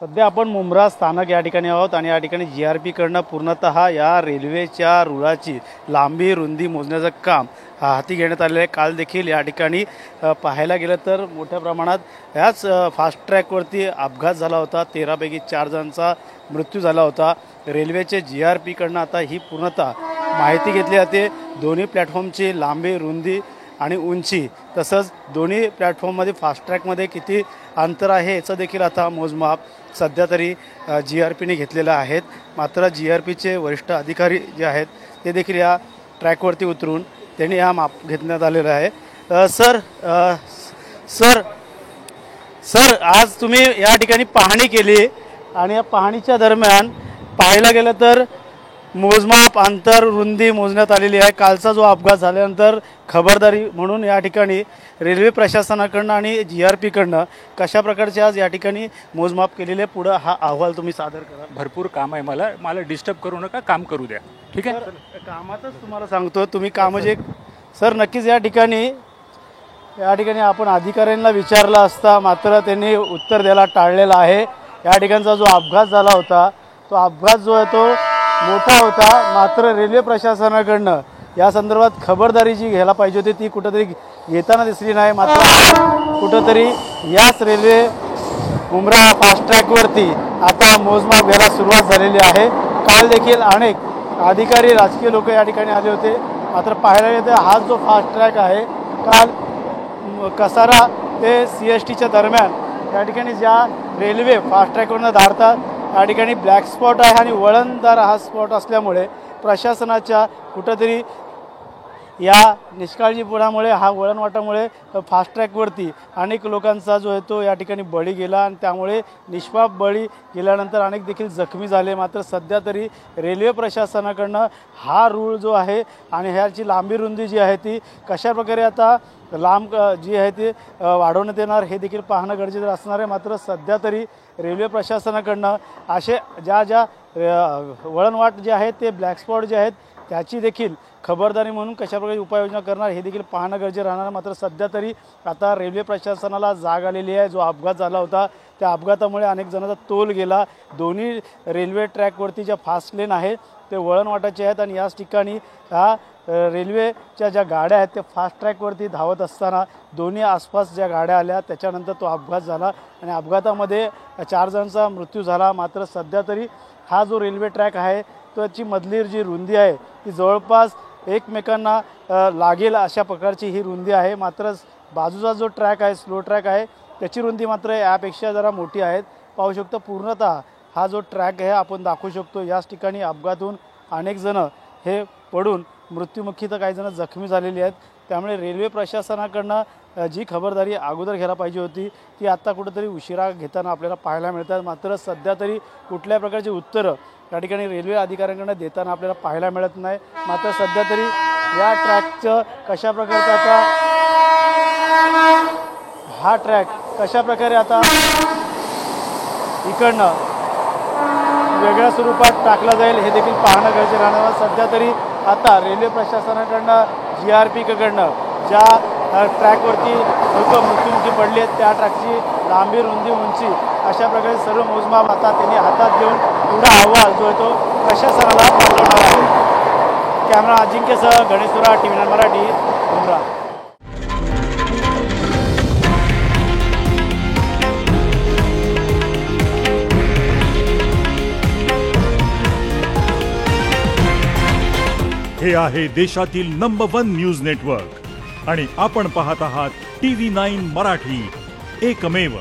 सध्या आपण मुंब्रा स्थानक या ठिकाणी आहोत आणि या ठिकाणी GRP कडनं पूर्णतः या रेल्वेच्या रुळाची लांबी रुंदी मोजण्याचं काम हाती घेण्यात आलेलं आहे। काल देखील या ठिकाणी पाहायला गेलं तर मोठ्या प्रमाणात याच फास्ट ट्रॅकवरती अपघात झाला होता। 13 पैकी 4 जणांचा मृत्यू झाला होता। रेल्वेचे GRP कडनं आता ही पूर्णतः माहिती घेतली जाते। दोन्ही प्लॅटफॉर्मची लांबी रुंदी आणि उंची तसंच दोन्ही प्लॅटफॉर्ममध्ये फास्ट ट्रॅकमध्ये किती अंतर आहे याचं देखील आता मोजमाप सध्या तरी GRPने घेतलेलं आहेत। मात्र GRPचे वरिष्ठ अधिकारी जे आहेत ते देखील या ट्रॅकवरती उतरून त्यांनी हा माप घेण्यात आलेलं आहे। सर आज तुम्ही या ठिकाणी पाहणी केली आणि या पाहणीच्या दरम्यान पाहायला गेलं तर मोजमाप अंतर रुंदी मोजण्यात आलेली आहे। कालचा जो अपघात झाल्यानंतर खबरदारी म्हणून या ठिकाणी रेल्वे प्रशासनाकडनं आणि GRP कडनं कशा प्रकारचे आज या ठिकाणी मोजमाप केलेले पुढे हा अहवाल तुम्ही सादर करा। भरपूर काम आहे, मला डिस्टर्ब करू नका, काम करू द्या। ठीक आहे, कामातच तुम्हाला सांगतो तुम्ही काम जे सर नक्कीच या ठिकाणी आपण अधिकाऱ्यांना विचारलं असता मात्र त्यांनी उत्तर द्यायला टाळलेलं आहे। या ठिकाणचा जो अपघात झाला होता तो अपघात जो आहे तो मोठा होता, मात्र रेल्वे प्रशासनाकडनं या संदर्भात खबरदारी जी घ्यायला पाहिजे होती ती कुठंतरी घेताना दिसली नाही। मात्र कुठंतरी याच रेल्वे मुंब्रा फास्ट ट्रॅकवरती आता मोजमाप घ्यायला सुरुवात झालेली आहे। काल देखील अनेक अधिकारी राजकीय लोक या ठिकाणी आले होते। मात्र पाहायला गेलं तर हा जो फास्ट ट्रॅक आहे काल कसारा ते CSTच्या दरम्यान या ठिकाणी ज्या रेल्वे फास्ट ट्रॅकवरनं धाडतात या ठिकाणी ब्लॅक स्पॉट आहे आणि वळणदार हा स्पॉट असल्यामुळे प्रशासनाच्या कुठंतरी या निष्काळजीपणामुळे हा वळणवाटामुळे फास्ट ट्रॅकवरती अनेक लोकांचा जो आहे तो या ठिकाणी बळी गेला आणि त्यामुळे निष्पाप बळी गेल्यानंतर अनेक देखील जखमी झाले। मात्र सध्या तरी रेल्वे प्रशासनाकडनं हा रूळ जो आहे आणि ह्याची लांबी रुंदी जी आहे ती कशाप्रकारे आता लांब जी आहे ती वाढवण्यात येणार हे देखील पाहणं गरजेचं असणार आहे। मात्र सध्या तरी रेल्वे प्रशासनाकडनं असे ज्या वळणवाट जे आहेत ते ब्लॅक स्पॉट जे आहेत त्याची देखील खबरदारी म्हणून कशाप्रकारे उपाययोजना करणार हे देखील पाहणं गरजेचं राहणार। मात्र सध्या तरी आता रेल्वे प्रशासनाला जाग आलेली आहे। जो अपघात झाला होता त्या अपघातामुळे अनेक जणांचा तोल गेला। दोन्ही रेल्वे ट्रॅकवरती ज्या फास्ट लेन आहेत ते वळणवाटाचे आहेत आणि याच ठिकाणी ह्या रेल्वेच्या ज्या गाड्या आहेत त्या फास्ट ट्रॅकवरती धावत असताना दोन्ही आसपास ज्या गाड्या आल्या त्याच्यानंतर तो अपघात झाला आणि अपघातामध्ये 4 जणांचा मृत्यू झाला। मात्र सध्या तरी हा जो रेल्वे ट्रॅक आहे त्याची मधली जी रुंदी आहे ती जवळपास एकमेकांना लागेल अशा प्रकारची ही रुंदी आहे। मात्र बाजूचा जो ट्रॅक आहे स्लो ट्रॅक आहे त्याची रुंदी मात्र यापेक्षा जरा मोठी आहे। पाहू शकतो पूर्णतः हा जो ट्रॅक आहे आपण दाखवू शकतो याच ठिकाणी अपघातून अनेक जण हे पडून मृत्युमुखी तर काही जण जखमी झालेली आहेत। त्यामुळे रेल्वे प्रशासनाकडनं जी खबरदारी अगोदर घ्यायला पाहिजे होती ती आता कुठेतरी उशिरा घेताना आपल्याला पाहायला मिळतात। मात्र सध्या तरी कुठल्या प्रकारची उत्तरं या ठिकाणी रेल्वे अधिकाऱ्यांकडून देताना आपल्याला पाहायला मिळत नाही। मात्र सध्या तरी या ट्रॅकचं कशा प्रकारचा आता हा ट्रॅक कशा प्रकारे आता इकडनं वेगळ्या स्वरूपात टाकला जाईल हे देखील पाहणं गरजेचं राहणार। सध्या तरी आता रेल्वे प्रशासनाकडनं GRP कडनं ज्या ट्रॅकवरती लोक मृत्युमुखी पडले आहेत त्या ट्रॅकची लांबी रुंदी उंची अशा प्रकारे सर्व मोजमाप आता त्यांनी हातात घेऊन पुढा अहवाल जो आहे तो प्रशासनाला पाठवणार आहे। कॅमेरा अजिंक्यसह गणेश सुरा, TV9 मराठी, मुंब्रा। हे आहे देशातील नंबर 1 न्यूज नेटवर्क आणि आपण पाहत आहात TV9 मराठी, एकमेव।